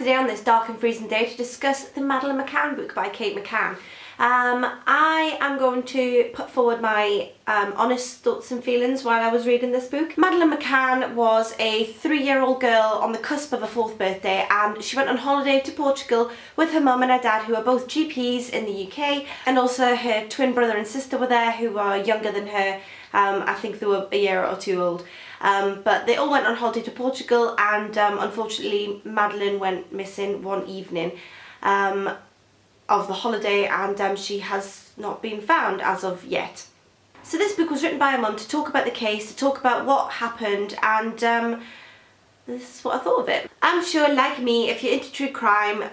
today on this dark and freezing day to discuss the Madeleine McCann book by Kate McCann. I am going to put forward my honest thoughts and feelings while I was reading this book. Madeleine McCann was a 3-year-old girl on the cusp of her 4th birthday, and she went on holiday to Portugal with her mum and her dad, who are both GPs in the UK, and also her twin brother and sister were there, who are younger than her. I think they were a year or two old. But they all went on holiday to Portugal, and unfortunately Madeleine went missing one evening of the holiday, and she has not been found as of yet. So this book was written by her mum to talk about the case, to talk about what happened, and this is what I thought of it. I'm sure, like me, if you're into true crime,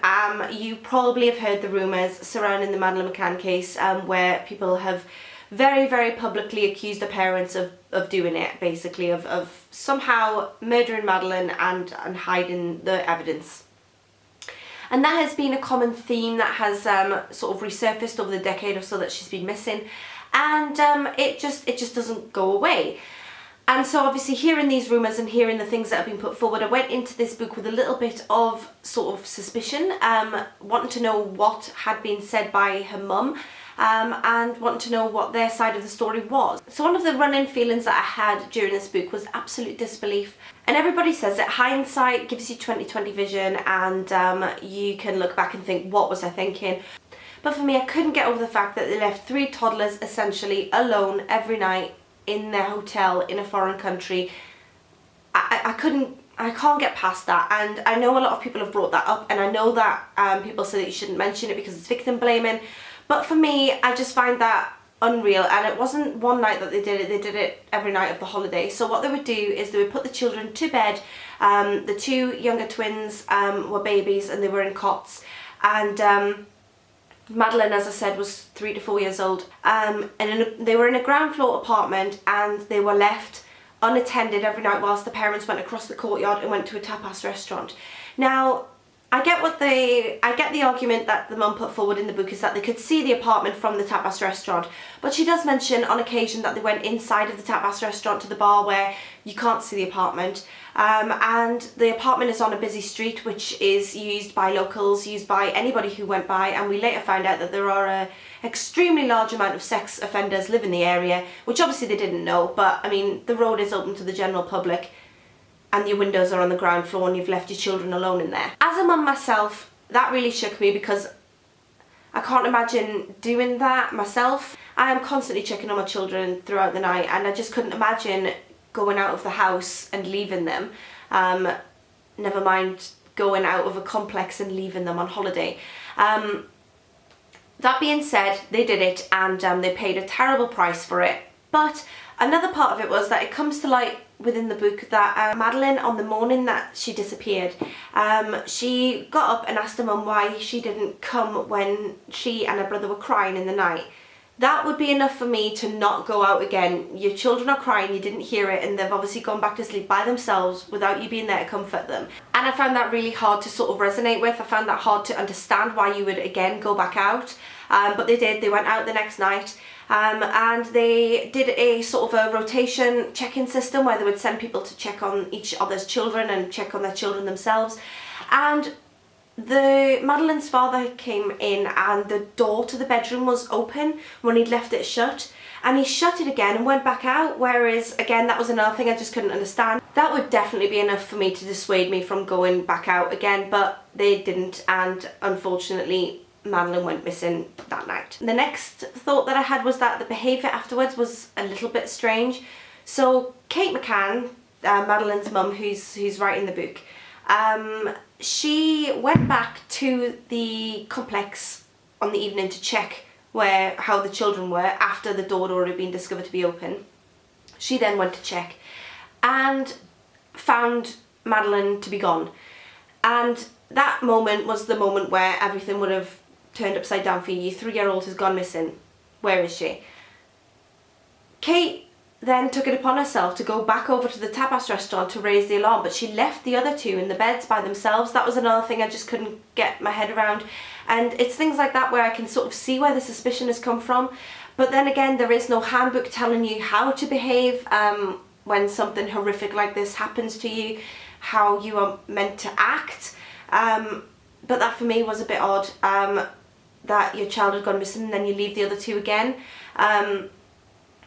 you probably have heard the rumours surrounding the Madeleine McCann case, where people have very, very publicly accused the parents of doing it, basically, of somehow murdering Madeleine and hiding the evidence. And that has been a common theme that has sort of resurfaced over the decade or so that she's been missing, and it just doesn't go away. And so obviously hearing these rumours and hearing the things that have been put forward, I went into this book with a little bit of sort of suspicion, wanting to know what had been said by her mum, and wanting to know what their side of the story was. So one of the running feelings that I had during this book was absolute disbelief. And everybody says that hindsight gives you 20/20 vision, and you can look back and think, what was I thinking? But for me, I couldn't get over the fact that they left 3 toddlers essentially alone every night in their hotel in a foreign country. I can't get past that, and I know a lot of people have brought that up, and I know that people say that you shouldn't mention it because it's victim blaming, but for me, I just find that unreal. And it wasn't one night that they did it every night of the holiday. So what they would do is they would put the children to bed. The 2 younger twins were babies and they were in cots, and Madeleine, as I said, was 3 to 4 years old, and they were in a ground floor apartment, and they were left unattended every night whilst the parents went across the courtyard and went to a tapas restaurant. Now, I get the argument that the mum put forward in the book is that they could see the apartment from the tapas restaurant, but she does mention on occasion that they went inside of the tapas restaurant to the bar where you can't see the apartment, and the apartment is on a busy street which is used by locals, used by anybody who went by, and we later found out that there are an extremely large amount of sex offenders live in the area, which obviously they didn't know, but I mean, the road is open to the general public, and your windows are on the ground floor, and you've left your children alone in there. As a mum myself, that really shook me, because I can't imagine doing that myself. I am constantly checking on my children throughout the night, and I just couldn't imagine going out of the house and leaving them. Never mind going out of a complex and leaving them on holiday. That being said, they did it, and they paid a terrible price for it. But another part of it was that it comes to light within the book that Madeleine, on the morning that she disappeared, she got up and asked her mum why she didn't come when she and her brother were crying in the night. That would be enough for me to not go out again. Your children are crying, you didn't hear it, and they've obviously gone back to sleep by themselves without you being there to comfort them. And I found that really hard to sort of resonate with. I found that hard to understand why you would again go back out. But they did. They went out the next night, and they did a sort of a rotation check-in system where they would send people to check on each other's children and check on their children themselves. And Madeleine's father came in, and the door to the bedroom was open when he'd left it shut, and he shut it again and went back out, whereas again, that was another thing I just couldn't understand. That would definitely be enough for me to dissuade me from going back out again, but they didn't, and unfortunately Madeleine went missing that night. The next thought that I had was that the behaviour afterwards was a little bit strange. So Kate McCann, Madeleine's mum, who's writing the book, she went back to the complex on the evening to check how the children were after the door had already been discovered to be open. She then went to check and found Madeleine to be gone. And that moment was the moment where everything would have turned upside down for you. Your 3-year-old has gone missing. Where is she? Kate then took it upon herself to go back over to the tapas restaurant to raise the alarm, but she left the other 2 in the beds by themselves. That was another thing I just couldn't get my head around. And it's things like that where I can sort of see where the suspicion has come from, but then again, there is no handbook telling you how to behave when something horrific like this happens to you, how you are meant to act. But that for me was a bit odd, that your child had gone missing and then you leave the other two again.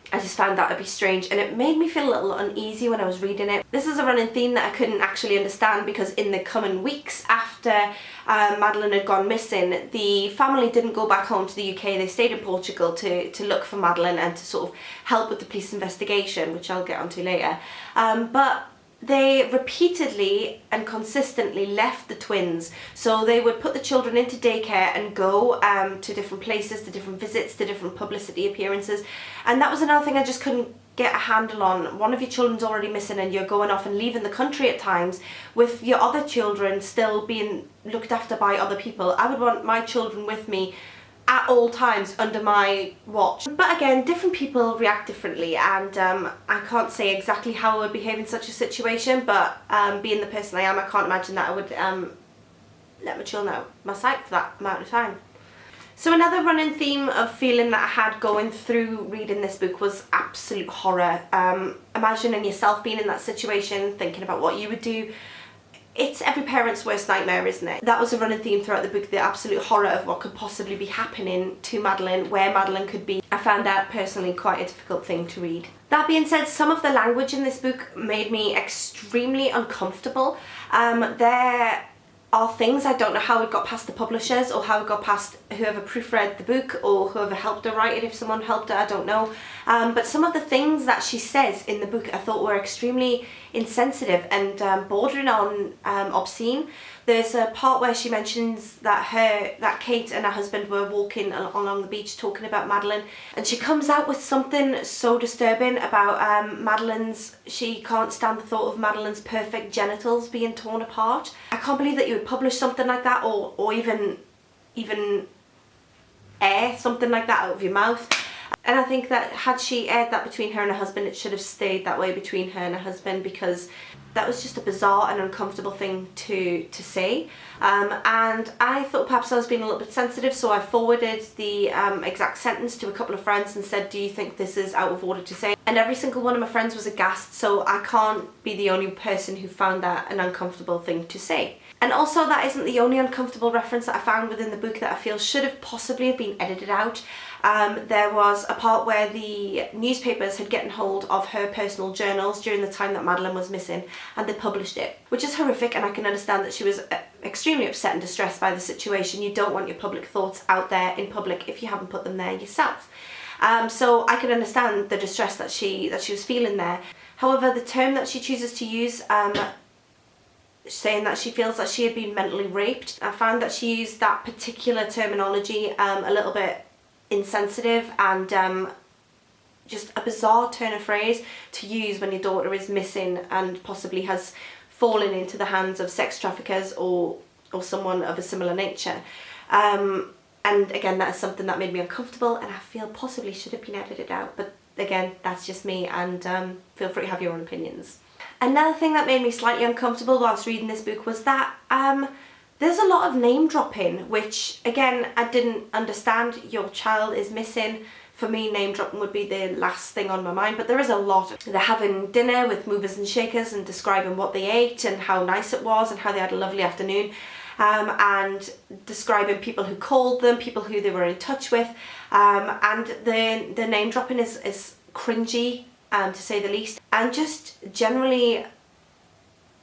I just found that to be strange, and it made me feel a little uneasy when I was reading it. This is a running theme that I couldn't actually understand, because in the coming weeks after Madeleine had gone missing, the family didn't go back home to the UK. They stayed in Portugal to look for Madeleine and to sort of help with the police investigation, which I'll get onto later. But they repeatedly and consistently left the twins. So they would put the children into daycare and go to different places, to different visits, to different publicity appearances. And that was another thing I just couldn't get a handle on. One of your children's already missing and you're going off and leaving the country at times with your other children still being looked after by other people. I would want my children with me at all times under my watch. But again, different people react differently, and I can't say exactly how I would behave in such a situation, but being the person I am, I can't imagine that I would let my children out of my sight for that amount of time. So another running theme of feeling that I had going through reading this book was absolute horror. Imagining yourself being in that situation, thinking about what you would do. It's every parent's worst nightmare, isn't it? That was a running theme throughout the book, the absolute horror of what could possibly be happening to Madeleine, where Madeleine could be. I found that personally quite a difficult thing to read. That being said, some of the language in this book made me extremely uncomfortable. There are things I don't know how it got past the publishers, or how it got past whoever proofread the book, or whoever helped her write it, if someone helped her, I don't know. But some of the things that she says in the book I thought were extremely insensitive and bordering on obscene. There's a part where she mentions that Kate and her husband were walking along the beach talking about Madeleine, and she comes out with something so disturbing about she can't stand the thought of Madeleine's perfect genitals being torn apart. I can't believe that you would publish something like that, or even air something like that out of your mouth. And I think that had she aired that between her and her husband, it should have stayed that way between her and her husband, because that was just a bizarre and uncomfortable thing to say. And I thought perhaps I was being a little bit sensitive, so I forwarded the exact sentence to a couple of friends and said, do you think this is out of order to say? And every single one of my friends was aghast, so I can't be the only person who found that an uncomfortable thing to say. And also, that isn't the only uncomfortable reference that I found within the book that I feel should have possibly have been edited out. There was a part where the newspapers had gotten hold of her personal journals during the time that Madeleine was missing, and they published it, which is horrific, and I can understand that she was extremely upset and distressed by the situation. You don't want your public thoughts out there in public if you haven't put them there yourself. So I can understand the distress that she was feeling there. However, the term that she chooses to use, saying that she feels that she had been mentally raped, I found that she used that particular terminology a little bit insensitive and just a bizarre turn of phrase to use when your daughter is missing and possibly has fallen into the hands of sex traffickers or someone of a similar nature. And again, that is something that made me uncomfortable, and I feel possibly should have been edited out, but again, that's just me, and feel free to have your own opinions. Another thing that made me slightly uncomfortable whilst reading this book was that there's a lot of name dropping, which again, I didn't understand. Your child is missing. For me, name dropping would be the last thing on my mind, but there is a lot. They're having dinner with movers and shakers and describing what they ate and how nice it was and how they had a lovely afternoon, and describing people who called them, people who they were in touch with, and the name dropping is cringy, to say the least, and just generally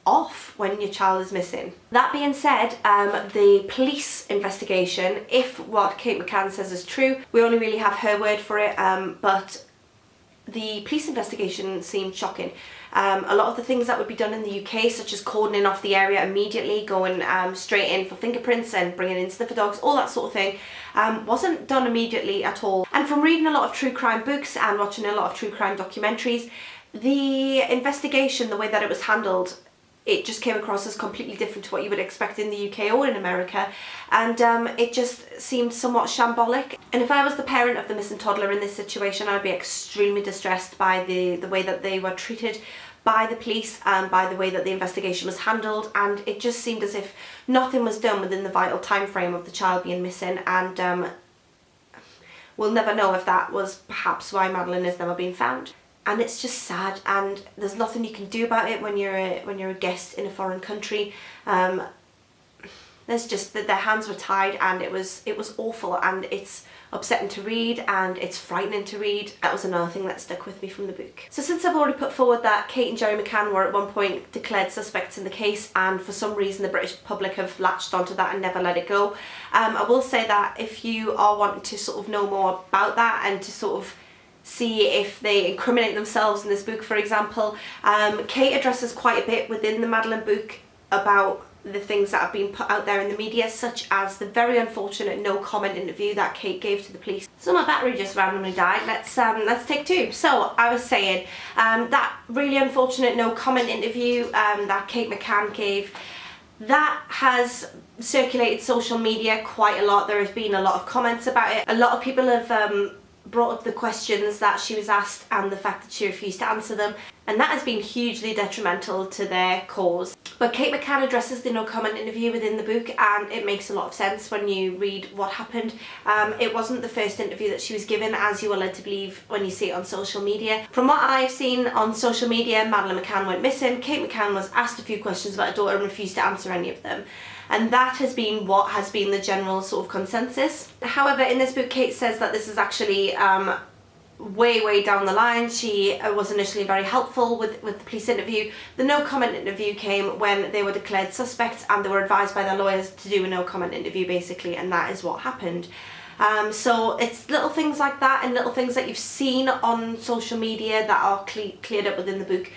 off when your child is missing. That being said, the police investigation, if what Kate McCann says is true, we only really have her word for it, but the police investigation seemed shocking. A lot of the things that would be done in the UK, such as cordoning off the area immediately, going straight in for fingerprints and bringing in sniffer dogs, all that sort of thing, wasn't done immediately at all. And from reading a lot of true crime books and watching a lot of true crime documentaries, the investigation, the way that it was handled, it just came across as completely different to what you would expect in the UK or in America, and it just seemed somewhat shambolic. And if I was the parent of the missing toddler in this situation, I'd be extremely distressed by the way that they were treated by the police and by the way that the investigation was handled, and it just seemed as if nothing was done within the vital time frame of the child being missing, and we'll never know if that was perhaps why Madeleine has never been found. And it's just sad, and there's nothing you can do about it when you're a guest in a foreign country. There's just that their hands were tied, and it was awful, and it's upsetting to read, and it's frightening to read. That was another thing that stuck with me from the book. So since I've already put forward that Kate and Jerry McCann were at one point declared suspects in the case, and for some reason the British public have latched onto that and never let it go, I will say that if you are wanting to sort of know more about that and to sort of see if they incriminate themselves in this book, for example, Kate addresses quite a bit within the Madeleine book about the things that have been put out there in the media, such as the very unfortunate no comment interview that Kate gave to the police. So my battery just randomly died. Let's take two. So I was saying that really unfortunate no comment interview that Kate McCann gave, that has circulated social media quite a lot. There have been a lot of comments about it. A lot of people have brought up the questions that she was asked and the fact that she refused to answer them, and that has been hugely detrimental to their cause. But Kate McCann addresses the no comment interview within the book, and it makes a lot of sense when you read what happened. It wasn't the first interview that she was given, as you are led to believe when you see it on social media. From what I've seen on social media, Madeleine McCann went missing. Kate McCann was asked a few questions about her daughter and refused to answer any of them. And that has been what has been the general sort of consensus. However, in this book, Kate says that this is actually way down the line. She was initially very helpful with the police interview. The no comment interview came when they were declared suspects and they were advised by their lawyers to do a no comment interview, basically, and that is what happened. So it's little things like that and little things that you've seen on social media that are cleared up within the book.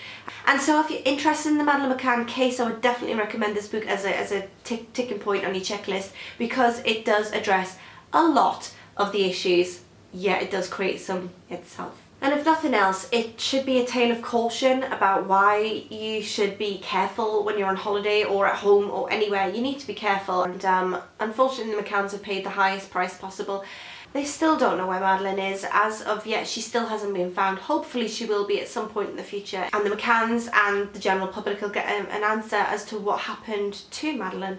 And so if you're interested in the Madeleine McCann case, I would definitely recommend this book as a ticking point on your checklist, because it does address a lot of the issues, yet it does create some itself. And if nothing else, it should be a tale of caution about why you should be careful when you're on holiday or at home or anywhere. You need to be careful, and unfortunately the McCanns have paid the highest price possible. They still don't know where Madeleine is. As of yet, she still hasn't been found. Hopefully she will be at some point in the future, and the McCanns and the general public will get an answer as to what happened to Madeleine.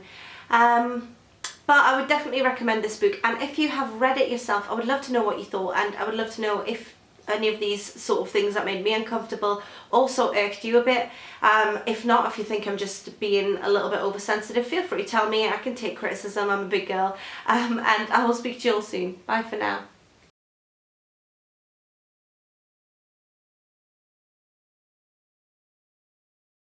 But I would definitely recommend this book, and if you have read it yourself, I would love to know what you thought, and I would love to know if any of these sort of things that made me uncomfortable also irked you a bit. If not, if you think I'm just being a little bit oversensitive, feel free to tell me. I can take criticism, I'm a big girl, and I will speak to you all soon. Bye for now.